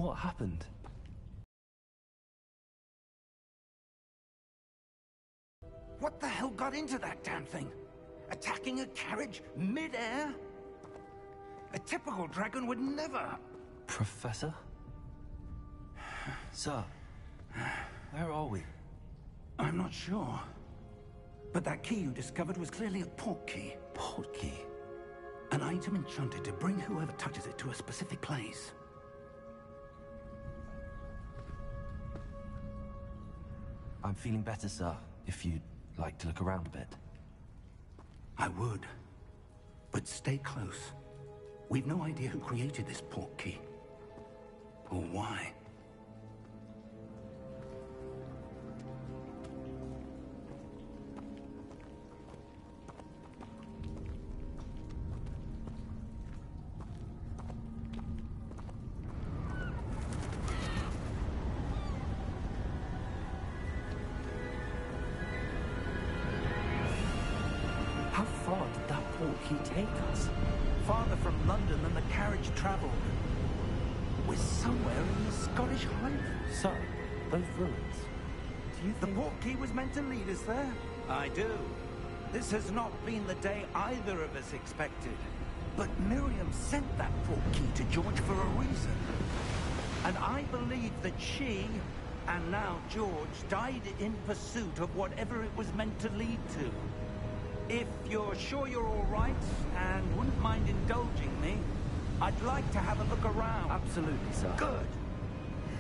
What happened? What the hell got into that damn thing? Attacking a carriage mid-air? A typical dragon would never... Professor? Sir, where are we? I'm not sure. But that key you discovered was clearly a port key. Port key? An item enchanted to bring whoever touches it to a specific place. I'm feeling better, sir, if you'd like to look around a bit. I would. But stay close. We've no idea who created this port key. Or why. How far did that port key take us? Farther from London than the carriage traveled. We're somewhere in the Scottish Highlands. Sir, those ruins. Do you The think... port key was meant to lead us there? I do. This has not been the day either of us expected. But Miriam sent that port key to George for a reason. And I believe that she, and now George, died in pursuit of whatever it was meant to lead to. If you're sure you're all right, and wouldn't mind indulging me, I'd like to have a look around. Absolutely, sir. Good.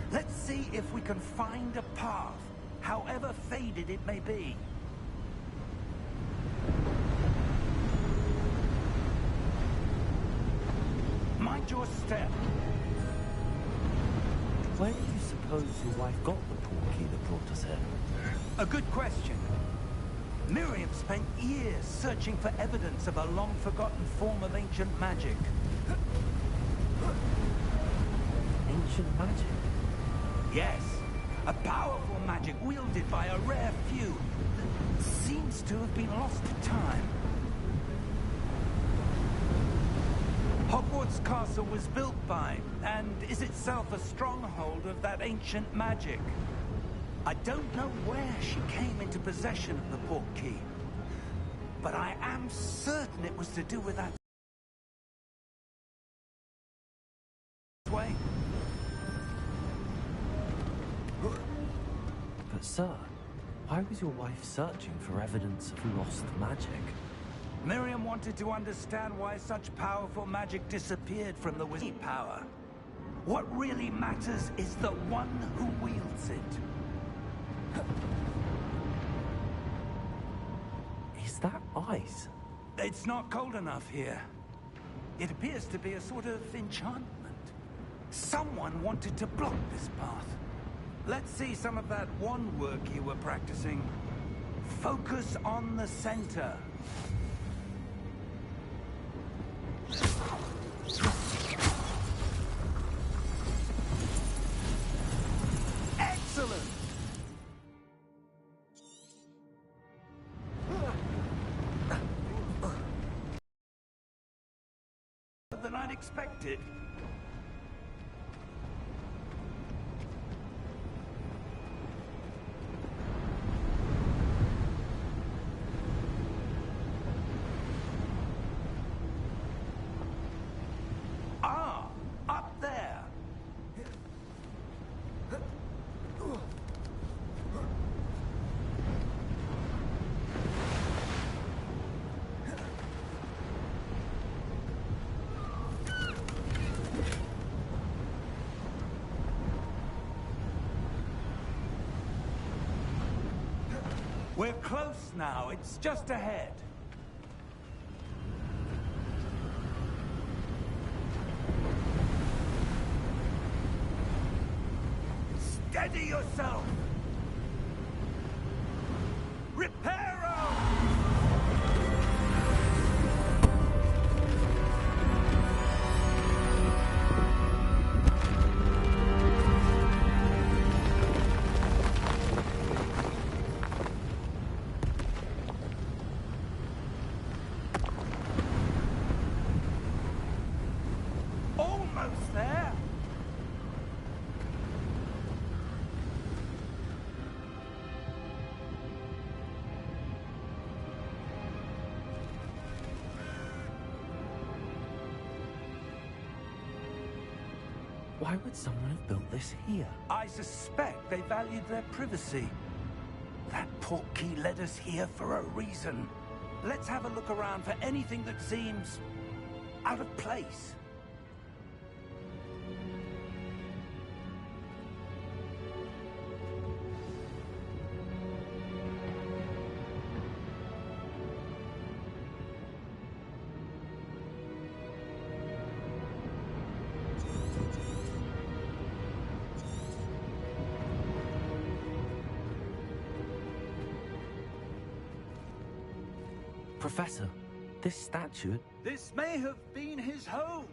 Let's see if we can find a path, however faded it may be. Mind your step. Where do you suppose your wife got the port key that brought us here? A good question. Miriam spent years searching for evidence of a long-forgotten form of ancient magic. Ancient magic? Yes, a powerful magic wielded by a rare few that seems to have been lost to time. Hogwarts Castle was built by, and is itself a stronghold of that ancient magic. I don't know where she came into possession of the port key, but I am certain it was to do with that way. But sir, why was your wife searching for evidence of lost magic? Miriam wanted to understand why such powerful magic disappeared from the wizard's power. What really matters is the one who wields it. Is that ice? It's not cold enough here. It appears to be a sort of enchantment. Someone wanted to block this path. Let's see some of that wand work you were practicing. Focus on the center. Excellent! Than I'd expected. Ah, up there. We're close now. It's just ahead. Steady yourself! Reparo! Almost there! Why would someone have built this here? I suspect they valued their privacy. That portkey led us here for a reason. Let's have a look around for anything that seems out of place. Professor, this statue... This may have been his home.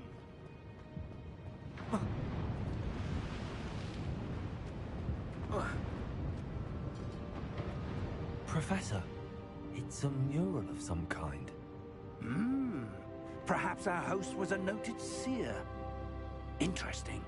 Professor, it's a mural of some kind. Perhaps our host was a noted seer. Interesting.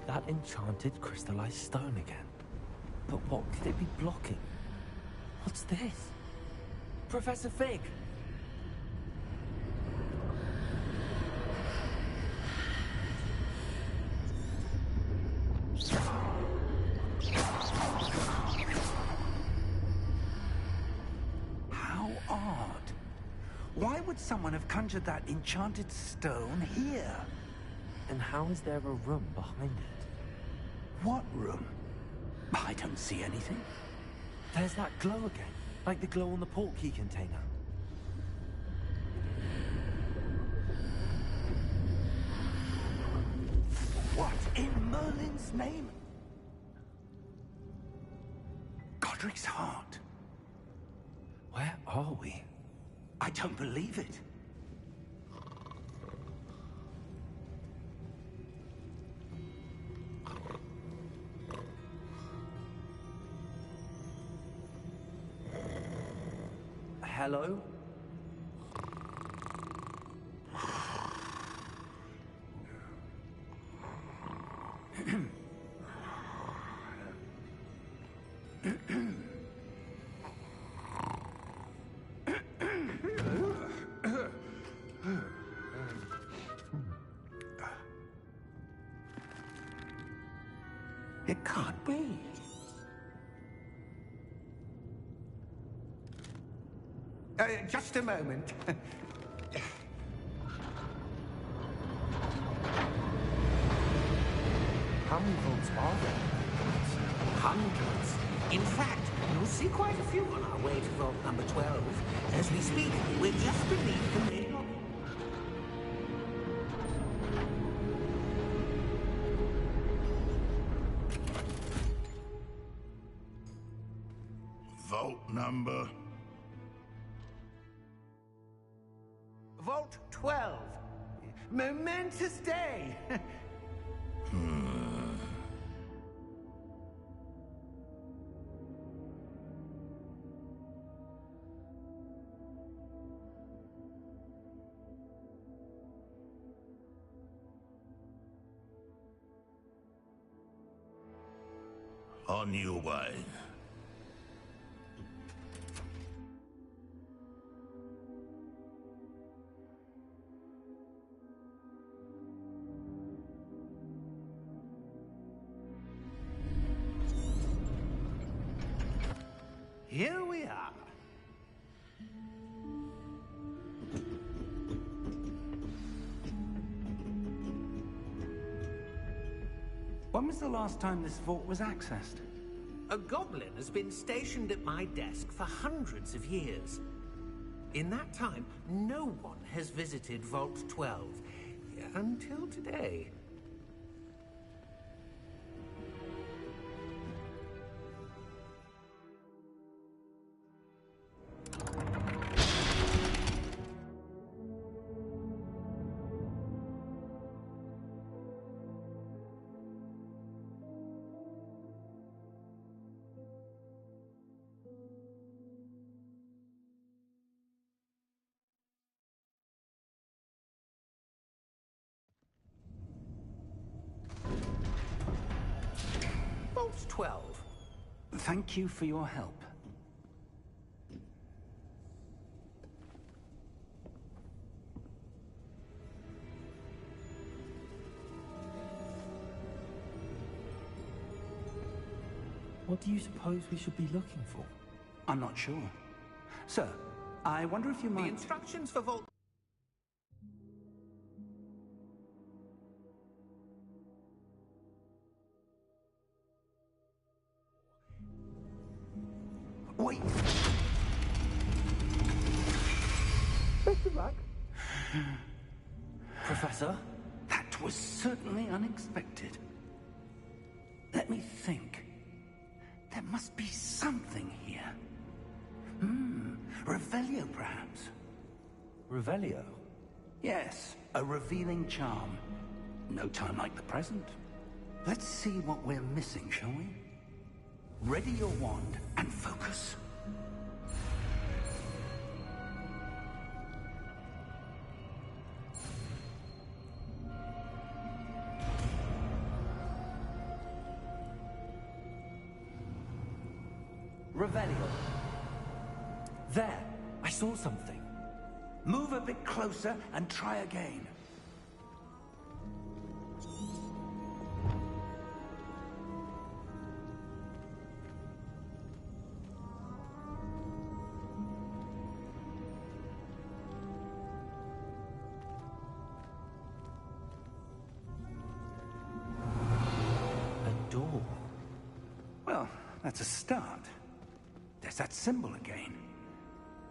That enchanted crystallized stone again. But what could it be blocking? What's this? Professor Fig! How odd. Why would someone have conjured that enchanted stone here? And how is there a room behind it? What room? I don't see anything. There's that glow again, like the glow on the portkey container. What in Merlin's name? Godric's heart. Where are we? I don't believe it. Hello? It can't be. Just a moment. How many volts are there? Hundreds. In fact, you'll see quite a few on our way to vault number 12. As we speak, we're just beneath the main lobby. Vault number? Vault 12. Momentous day. On your way. Here we are. When was the last time this vault was accessed? A goblin has been stationed at my desk for hundreds of years. In that time, no one has visited Vault 12. Until today. 12. Thank you for your help. What do you suppose we should be looking for? I'm not sure. Sir, I wonder if you The might... instructions for Vault... Wait! Professor? That was certainly unexpected. Let me think. There must be something here. Revelio, perhaps? Revelio? Yes, a revealing charm. No time like the present. Let's see what we're missing, shall we? Ready your wand and focus. Revelio. There! I saw something. Move a bit closer and try again. A door. Well, that's a start. There's that symbol again.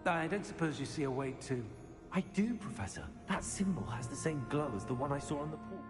I don't suppose you see a way to... I do, Professor. That symbol has the same glow as the one I saw on the porch.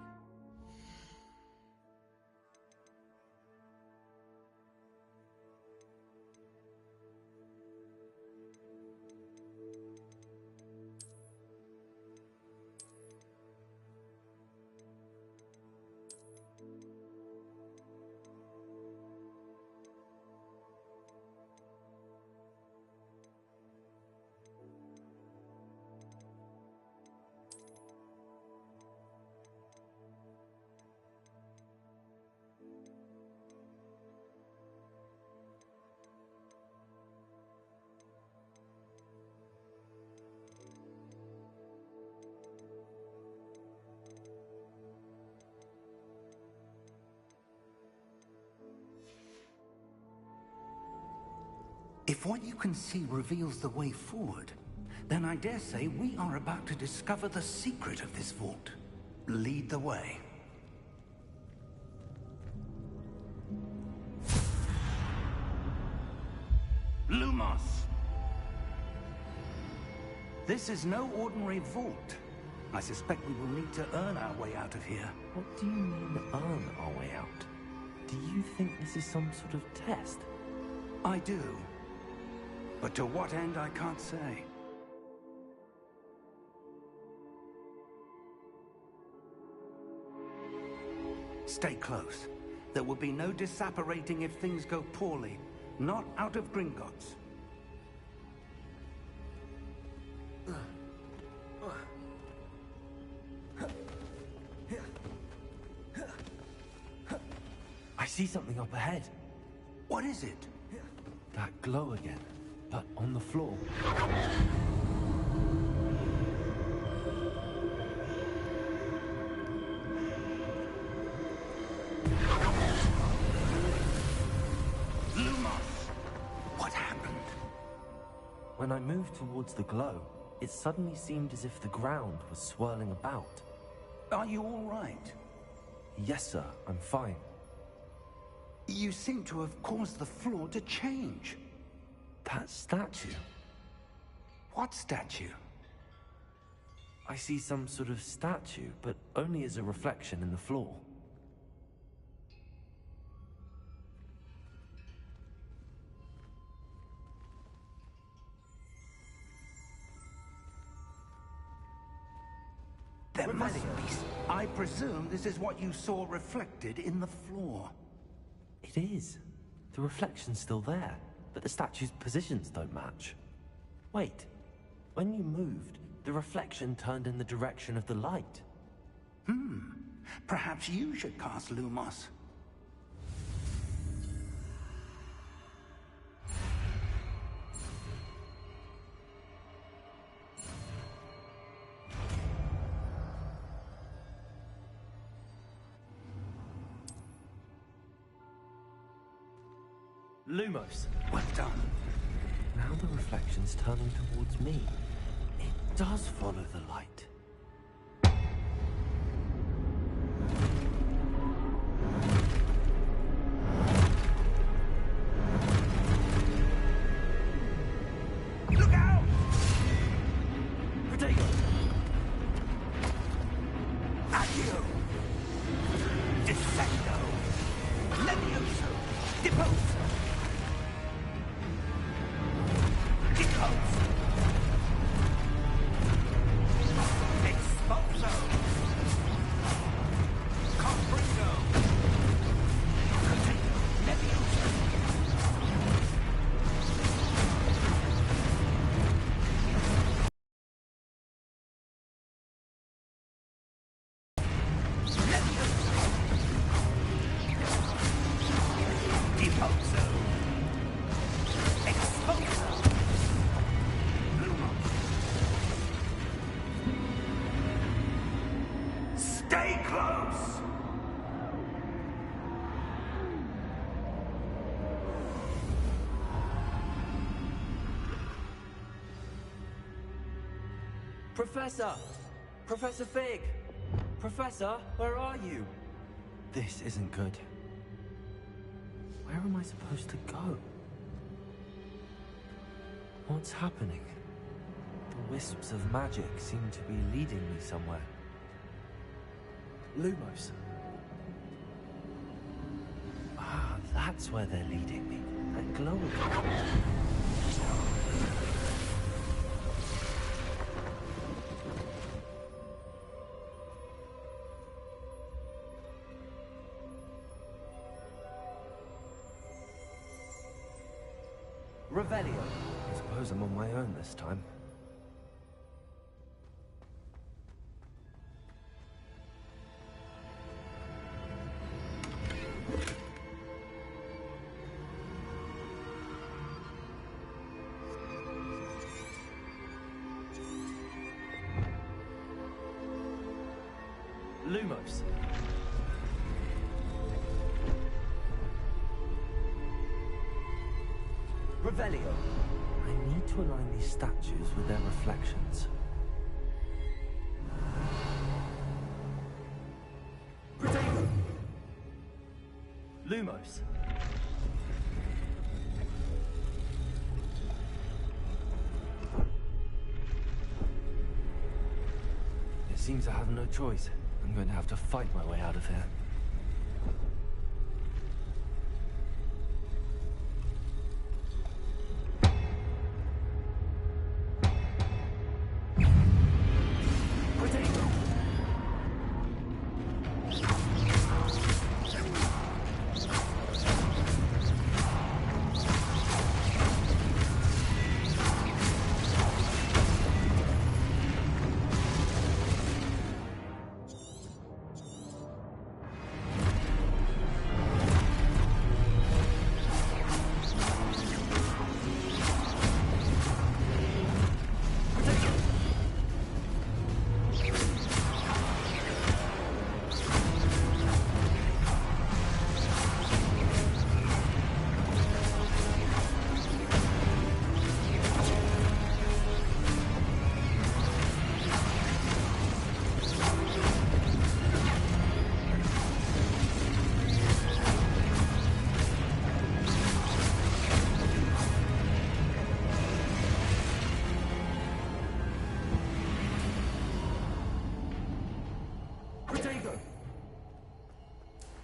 If what you can see reveals the way forward, then I dare say we are about to discover the secret of this vault. Lead the way. Lumos! This is no ordinary vault. I suspect we will need to earn our way out of here. What do you mean, earn our way out? Do you think this is some sort of test? I do. But to what end, I can't say. Stay close. There will be no disapparating if things go poorly. Not out of Gringotts. I see something up ahead. What is it? That glow again, but on the floor. Lumos! What happened? When I moved towards the glow, it suddenly seemed as if the ground was swirling about. Are you all right? Yes, sir, I'm fine. You seem to have caused the floor to change. That statue. What statue? I see some sort of statue, but only as a reflection in the floor. There must be... I presume this is what you saw reflected in the floor. It is. The reflection's still there, but the statue's positions don't match. Wait. When you moved, the reflection turned in the direction of the light. Perhaps you should cast Lumos. Lumos. Well done. Now the reflection's turning towards me. It does follow the light. Look out! Protego! Accio! Defecto! Levioso! Deposo! Deposo! Expulso! Comprendo! Protego! Levioso! Deposo! Expulso! Lumos! Stay close! Professor! Professor Fig! Professor, where are you? This isn't good. Where am I supposed to go? What's happening? The wisps of magic seem to be leading me somewhere. Lumos. Ah, that's where they're leading me. That glowing. Revelio. I suppose I'm on my own this time. Lumos. Revelio. I need to align these statues with their reflections. Protego. Lumos. It seems I have no choice. I'm going to have to fight my way out of here.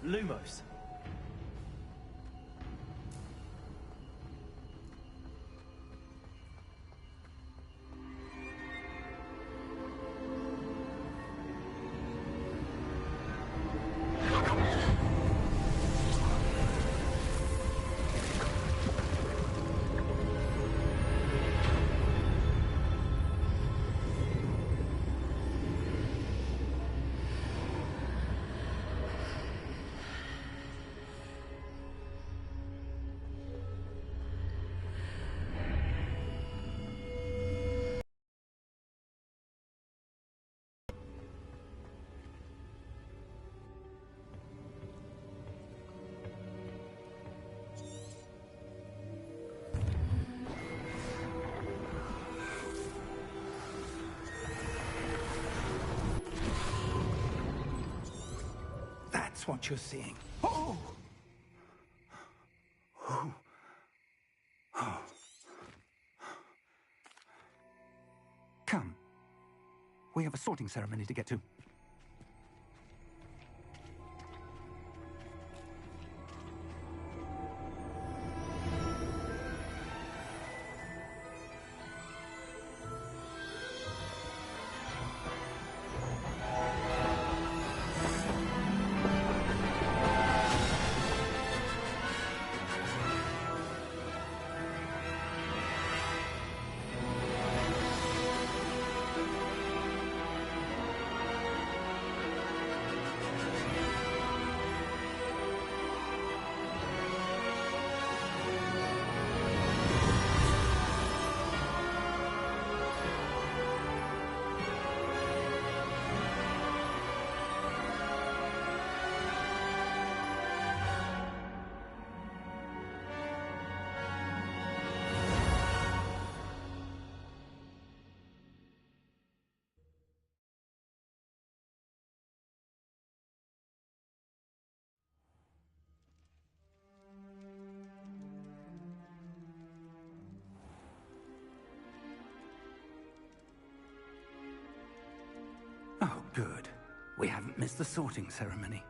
Lumos. That's what you're seeing. Oh! Oh. Oh. Come. We have a sorting ceremony to get to. Oh, good. We haven't missed the sorting ceremony.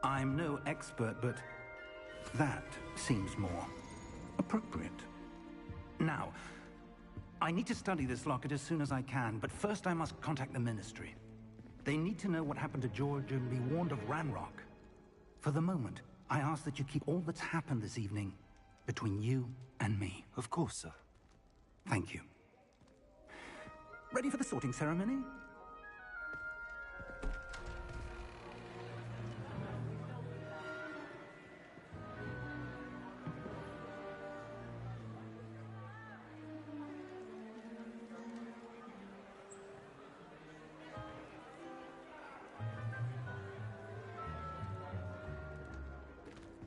I'm no expert, but that seems more appropriate. Now, I need to study this locket as soon as I can, but first I must contact the Ministry. They need to know what happened to George and be warned of Ranrock. For the moment, I ask that you keep all that's happened this evening between you and me. Of course, sir. Thank you. Ready for the sorting ceremony?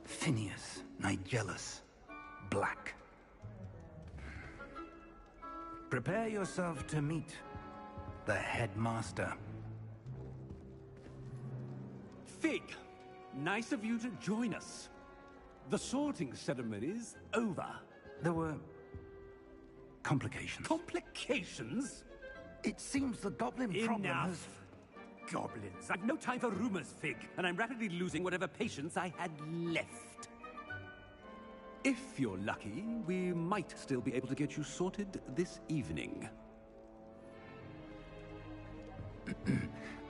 Phineas Nigellus Black. Prepare yourself to meet the headmaster. Fig, nice of you to join us. The sorting ceremony's over. There were complications. Complications? It seems the goblin problem has... Enough! Goblins. I've no time for rumors, Fig, and I'm rapidly losing whatever patience I had left. If you're lucky, we might still be able to get you sorted this evening.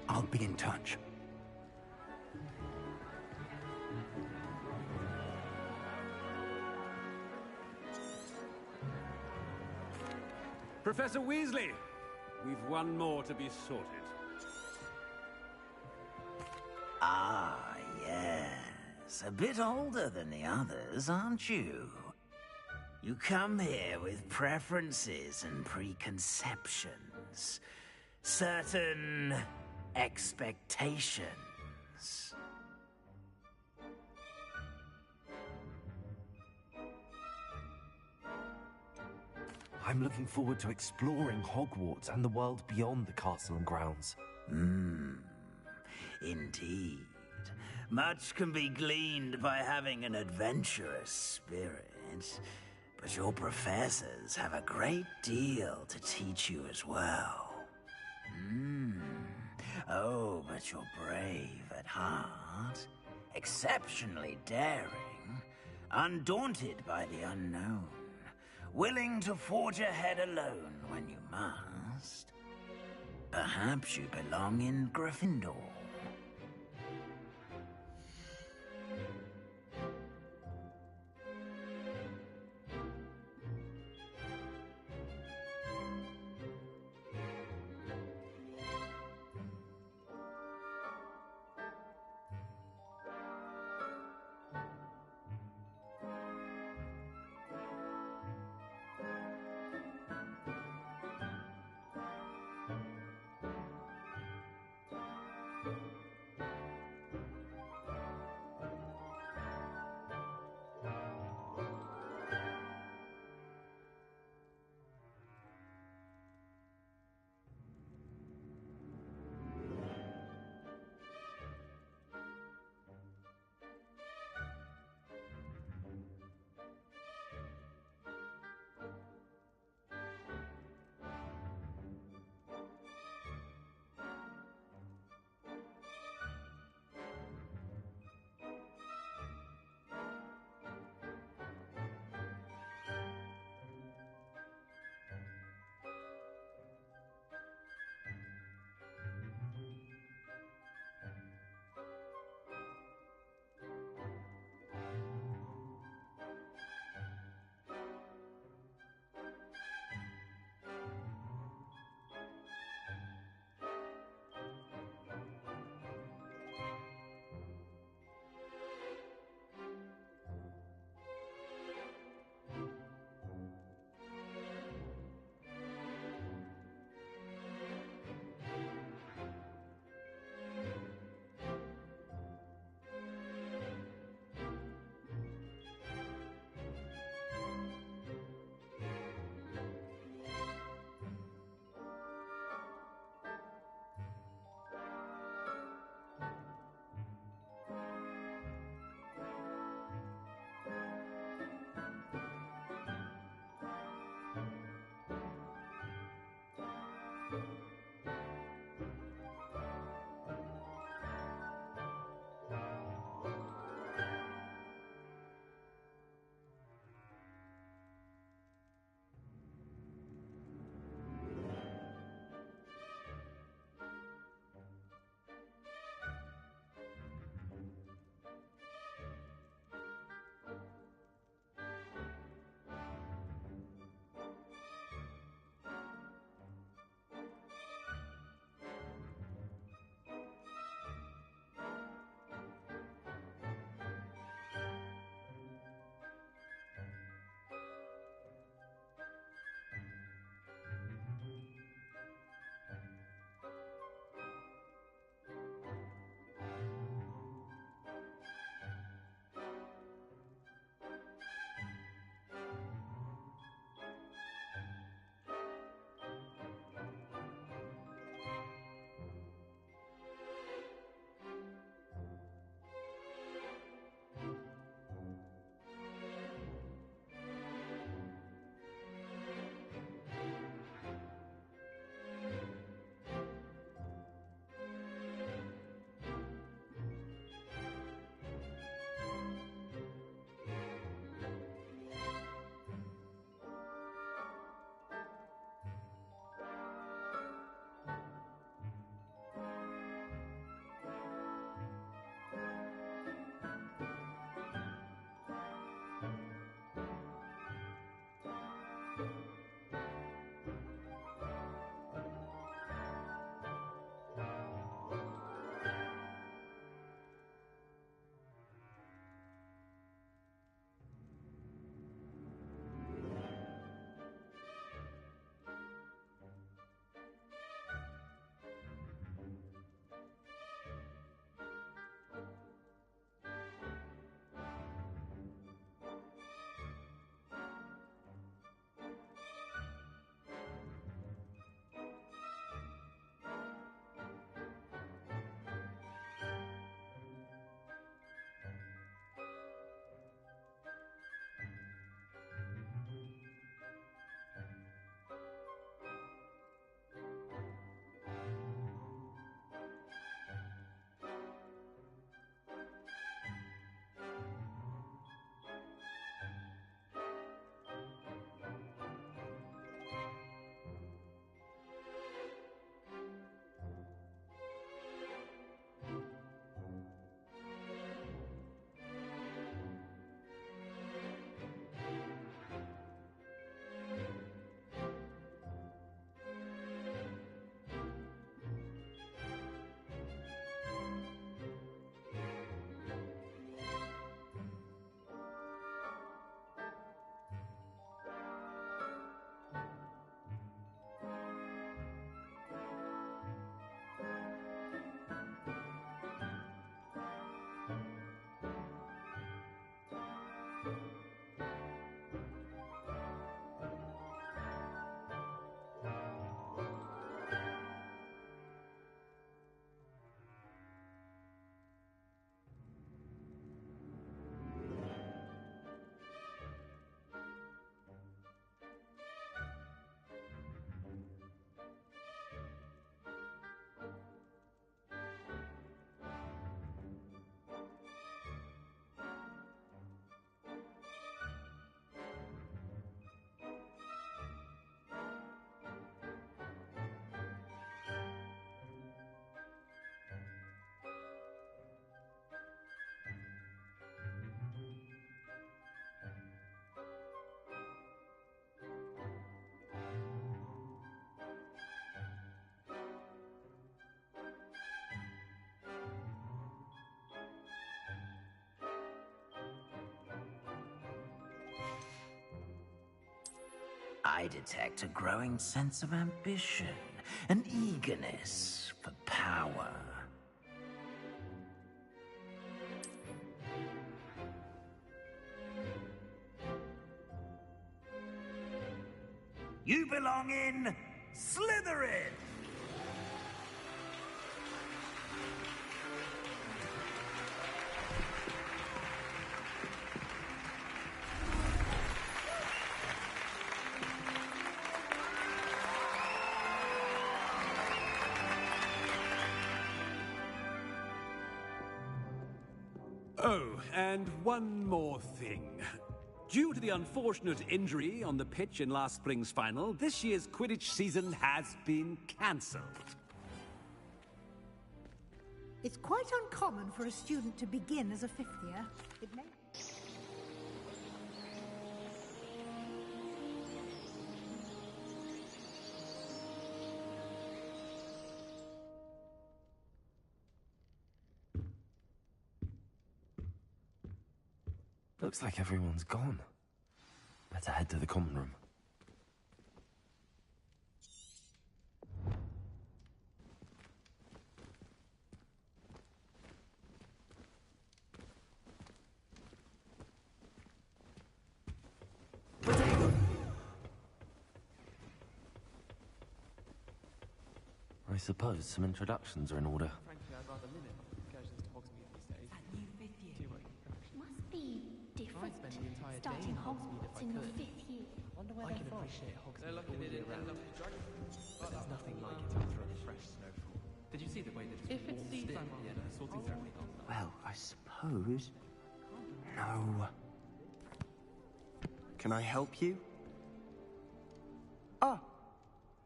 I'll be in touch. Professor Weasley, we've one more to be sorted. Ah, yes. A bit older than the others, aren't you? You come here with preferences and preconceptions. Certain expectations. I'm looking forward to exploring Hogwarts and the world beyond the castle and grounds. Indeed. Much can be gleaned by having an adventurous spirit, but your professors have a great deal to teach you as well. Oh, but you're brave at heart, exceptionally daring, undaunted by the unknown, willing to forge ahead alone when you must. Perhaps you belong in Gryffindor. I detect a growing sense of ambition, an eagerness for power. You belong in Slytherin! Oh, and one more thing. Due to the unfortunate injury on the pitch in last spring's final, this year's Quidditch season has been cancelled. It's quite uncommon for a student to begin as a fifth year. It may... Looks like everyone's gone. Better head to the common room. I suppose some introductions are in order. Frankly, I'd rather limit excursions to Hogsmeade these days. That new fifth year. Too much interaction. Must be different. spend the entire day Starting in Hogsmeade if Hogwarts I in your could. fifth year. Wonder where I can appreciate Hogsmeade all year round. There's nothing like it after a fresh snowfall. Did you see the way that it's warmed in at the end of the sorting ceremony last night? Well, I suppose... No. Can I help you? Ah,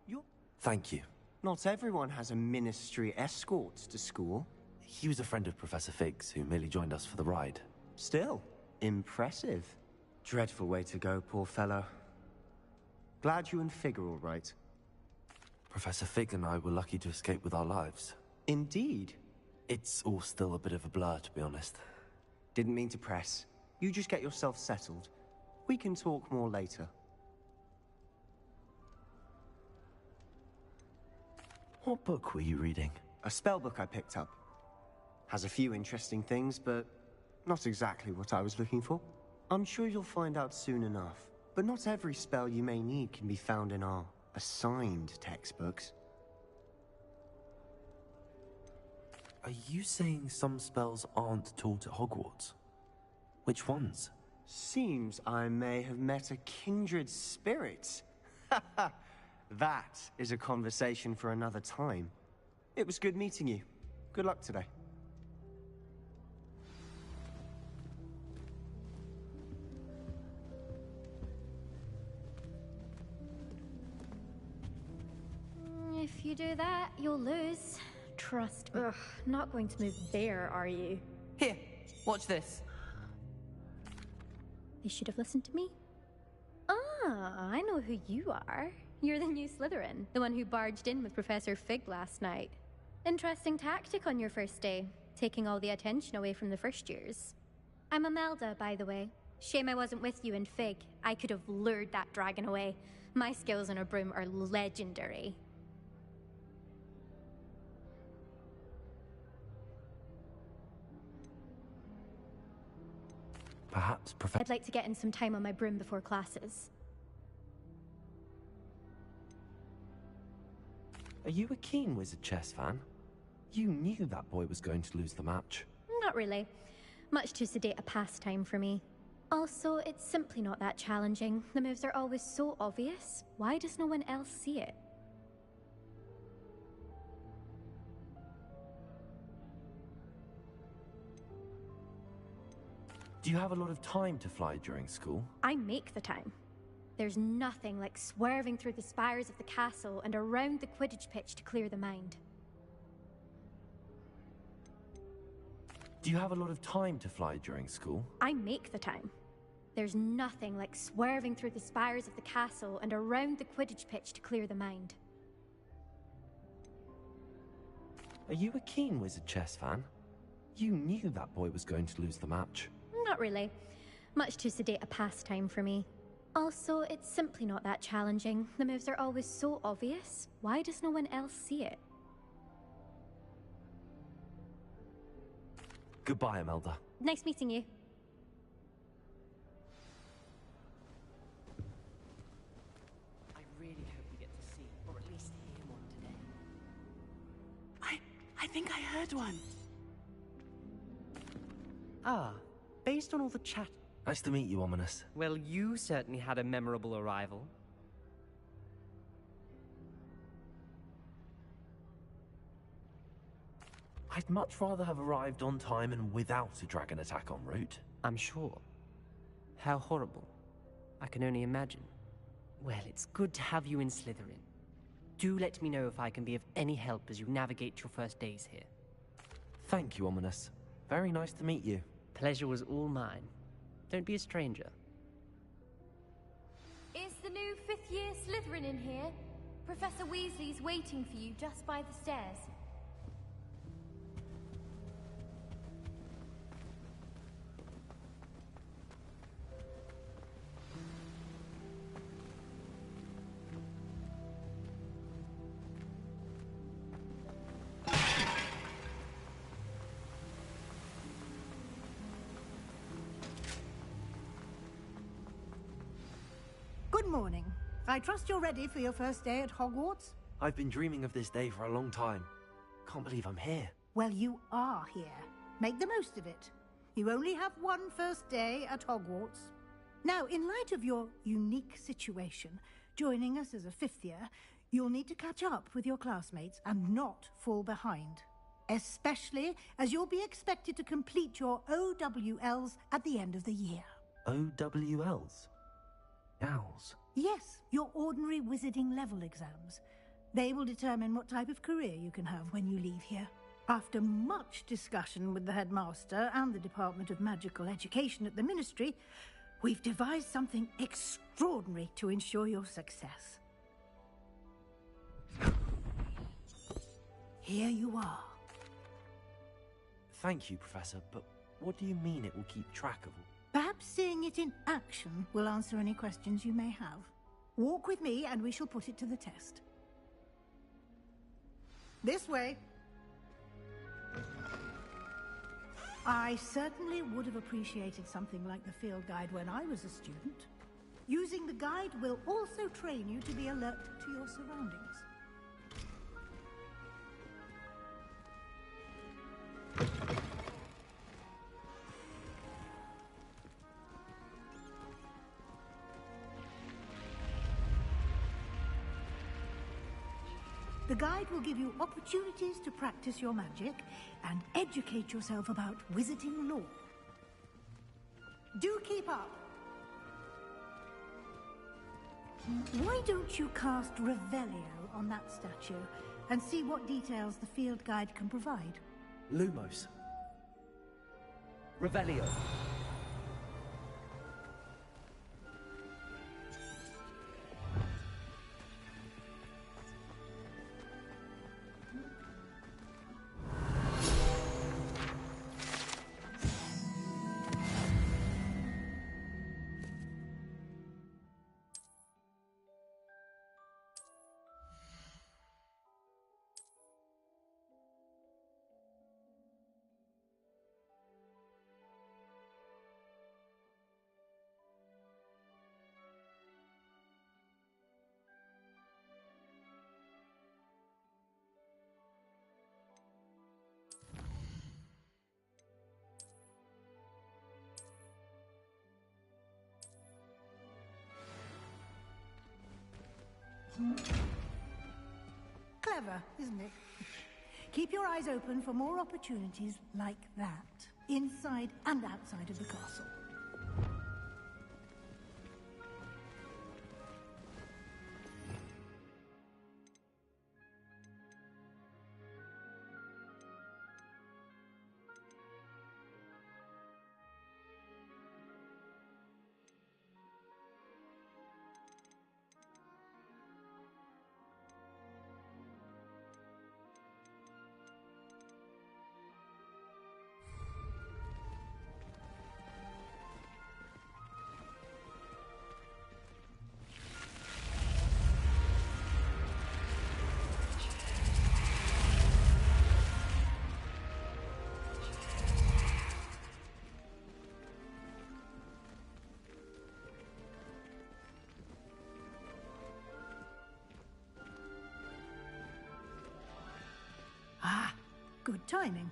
you're... Thank you. Not everyone has a ministry escort to school. He was a friend of Professor Fig's, who merely joined us for the ride. Still, impressive. Dreadful way to go, poor fellow. Glad you and Fig are all right. Professor Fig and I were lucky to escape with our lives. Indeed. It's all still a bit of a blur, to be honest. Didn't mean to press. You just get yourself settled. We can talk more later. What book were you reading? A spell book I picked up. Has a few interesting things, but not exactly what I was looking for. I'm sure you'll find out soon enough. But not every spell you may need can be found in our assigned textbooks. Are you saying some spells aren't taught at Hogwarts? Which ones? Seems I may have met a kindred spirit. That is a conversation for another time. It was good meeting you. Good luck today. If you do that, you'll lose. Trust me. Ugh, not going to move there, are you? Here, watch this. They should have listened to me. Ah, I know who you are. You're the new Slytherin, the one who barged in with Professor Fig last night. Interesting tactic on your first day, taking all the attention away from the first years. I'm Imelda, by the way. Shame I wasn't with you in Fig. I could have lured that dragon away. My skills on a broom are legendary. Perhaps Professor... I'd like to get in some time on my broom before classes. Are you a keen Wizard chess fan? You knew that boy was going to lose the match. Not really. Much too sedate a pastime for me. Also, it's simply not that challenging. The moves are always so obvious. Why does no one else see it? Do you have a lot of time to fly during school? I make the time. There's nothing like swerving through the spires of the castle and around the Quidditch pitch to clear the mind. Do you have a lot of time to fly during school? I make the time. There's nothing like swerving through the spires of the castle and around the Quidditch pitch to clear the mind. Are you a keen Wizard chess fan? You knew that boy was going to lose the match. Not really. Much too sedate a pastime for me. Also, it's simply not that challenging. The moves are always so obvious. Why does no one else see it? Goodbye, Imelda. Nice meeting you. I really hope we get to see, or at least hear one today. I think I heard one. Ah, based on all the chat. Nice to meet you, Ominous. Well, you certainly had a memorable arrival. I'd much rather have arrived on time and without a dragon attack en route. I'm sure. How horrible. I can only imagine. Well, it's good to have you in Slytherin. Do let me know if I can be of any help as you navigate your first days here. Thank you, Ominous. Very nice to meet you. Pleasure was all mine. Don't be a stranger. Is the new fifth-year Slytherin in here? Professor Weasley's waiting for you just by the stairs. Good morning. I trust you're ready for your first day at Hogwarts? I've been dreaming of this day for a long time. Can't believe I'm here. Well, you are here. Make the most of it. You only have one first day at Hogwarts. Now, in light of your unique situation, joining us as a fifth year, you'll need to catch up with your classmates and not fall behind. Especially as you'll be expected to complete your OWLs at the end of the year. OWLs? Owls? Yes, your ordinary wizarding level exams. They will determine what type of career you can have when you leave here. After much discussion with the headmaster and the Department of Magical Education at the Ministry, we've devised something extraordinary to ensure your success. Here you are. Thank you, Professor, but what do you mean it will keep track of all? Perhaps seeing it in action will answer any questions you may have. Walk with me and we shall put it to the test. This way. I certainly would have appreciated something like the field guide when I was a student. Using the guide will also train you to be alert to your surroundings. The guide will give you opportunities to practice your magic and educate yourself about wizarding lore. Do keep up! Why don't you cast Revelio on that statue and see what details the field guide can provide? Lumos. Revelio. Clever, isn't it? Keep your eyes open for more opportunities like that, inside and outside of the castle. Good timing.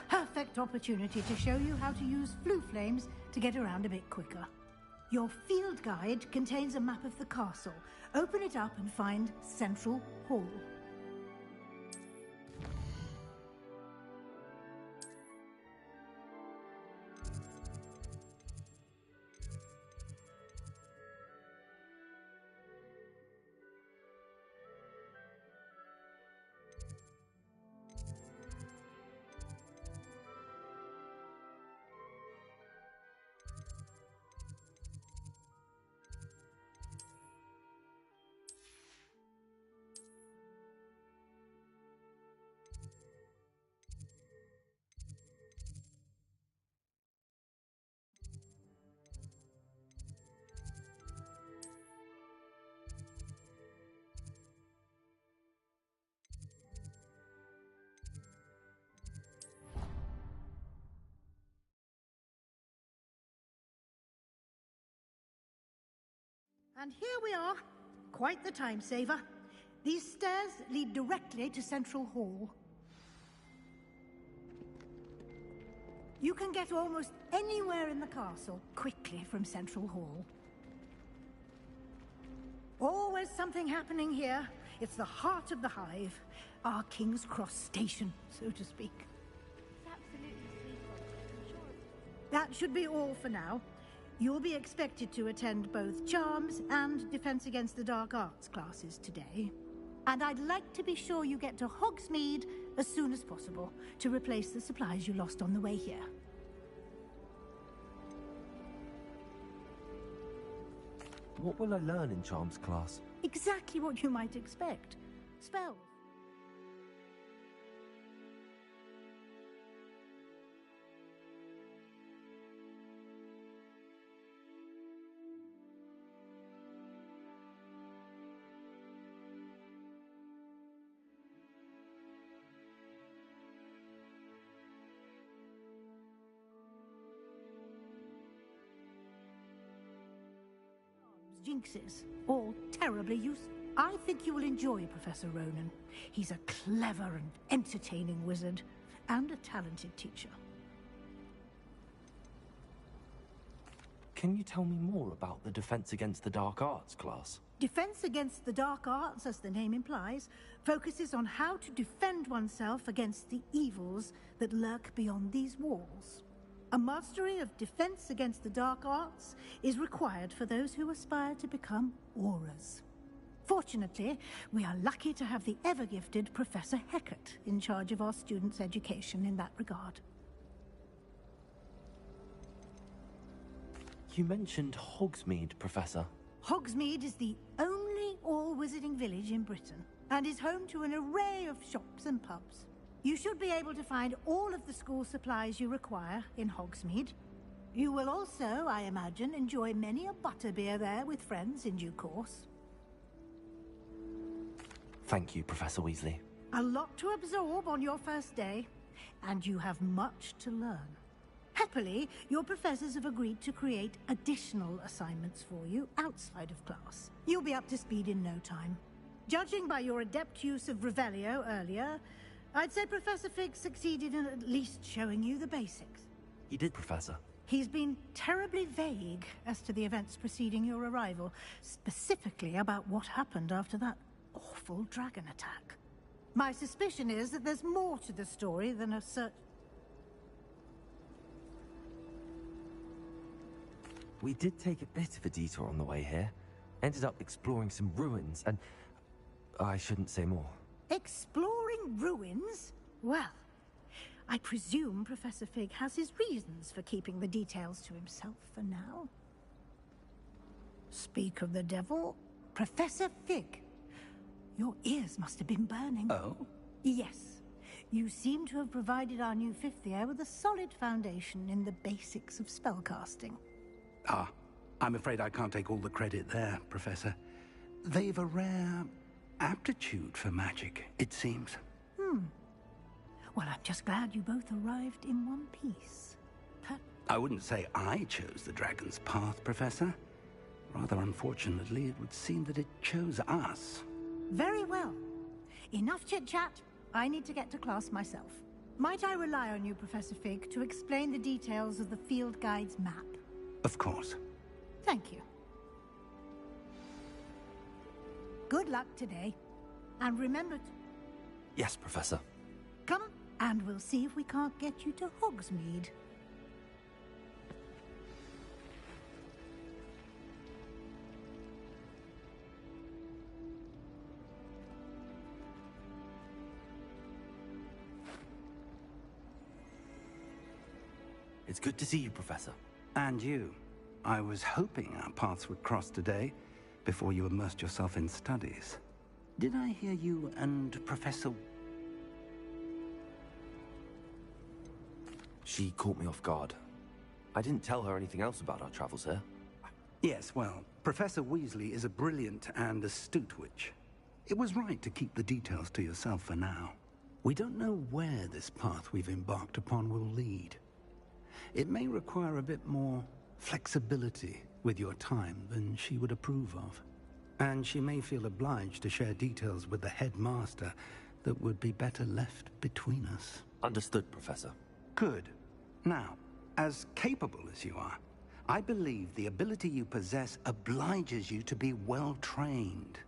Perfect opportunity to show you how to use flue flames to get around a bit quicker. Your field guide contains a map of the castle. Open it up and find Central Hall. And here we are. Quite the time saver. These stairs lead directly to Central Hall. You can get almost anywhere in the castle quickly from Central Hall. Always something happening here. It's the heart of the Hive. Our King's Cross station, so to speak. It's absolutely sweet. I'm sure it's... That should be all for now. You'll be expected to attend both Charms and Defense Against the Dark Arts classes today. And I'd like to be sure you get to Hogsmeade as soon as possible to replace the supplies you lost on the way here. What will I learn in Charms class? Exactly what you might expect. Spells. Jinxes, all terribly useful. I think you will enjoy Professor Ronen. He's a clever and entertaining wizard, and a talented teacher. Can you tell me more about the Defense Against the Dark Arts class? Defense Against the Dark Arts, as the name implies, focuses on how to defend oneself against the evils that lurk beyond these walls. A mastery of Defense Against the Dark Arts is required for those who aspire to become Aurors. Fortunately, we are lucky to have the ever-gifted Professor Hecat in charge of our students' education in that regard. You mentioned Hogsmeade, Professor. Hogsmeade is the only all-wizarding village in Britain, and is home to an array of shops and pubs. You should be able to find all of the school supplies you require in Hogsmeade. You will also, I imagine, enjoy many a butterbeer there with friends in due course. Thank you, Professor Weasley. A lot to absorb on your first day, and you have much to learn. Happily, your professors have agreed to create additional assignments for you outside of class. You'll be up to speed in no time. Judging by your adept use of Revelio earlier, I'd say Professor Fig succeeded in at least showing you the basics. He did, Professor. He's been terribly vague as to the events preceding your arrival, specifically about what happened after that awful dragon attack. My suspicion is that there's more to the story than a We did take a bit of a detour on the way here. Ended up exploring some ruins, and I shouldn't say more. Exploring ruins? Well, I presume Professor Fig has his reasons for keeping the details to himself for now. Speak of the devil, Professor Fig. Your ears must have been burning. Oh? Yes. You seem to have provided our new fifth year with a solid foundation in the basics of spellcasting. Ah, I'm afraid I can't take all the credit there, Professor. They've a rare aptitude for magic, it seems. Well, I'm just glad you both arrived in one piece. I wouldn't say I chose the dragon's path, Professor. Rather unfortunately, it would seem that it chose us. Very well. Enough chit-chat. I need to get to class myself. Might I rely on you, Professor Fig, to explain the details of the field guide's map? Of course. Thank you. Good luck today. And remember to... Yes, Professor. Come, and we'll see if we can't get you to Hogsmeade. It's good to see you, Professor. And you. I was hoping our paths would cross today, before you immersed yourself in studies. Did I hear you and Professor... She caught me off guard. I didn't tell her anything else about our travels here. Yes, well, Professor Weasley is a brilliant and astute witch. It was right to keep the details to yourself for now. We don't know where this path we've embarked upon will lead. It may require a bit more flexibility with your time than she would approve of. And she may feel obliged to share details with the headmaster that would be better left between us. Understood, Professor. Good. Now, as capable as you are, I believe the ability you possess obliges you to be well-trained.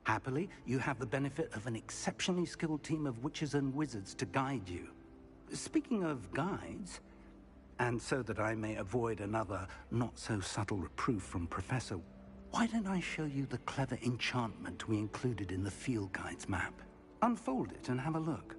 Happily, you have the benefit of an exceptionally skilled team of witches and wizards to guide you. Speaking of guides, and so that I may avoid another not-so-subtle reproof from Professor, why don't I show you the clever enchantment we included in the field guide's map? Unfold it and have a look.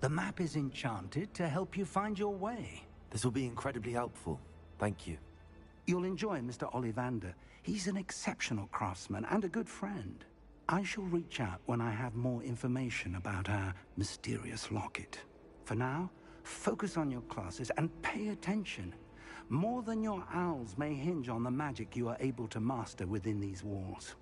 The map is enchanted to help you find your way. This will be incredibly helpful. Thank you. You'll enjoy Mr. Ollivander. He's an exceptional craftsman and a good friend. I shall reach out when I have more information about our mysterious locket. For now, focus on your classes and pay attention. More than your owls may hinge on the magic you are able to master within these walls.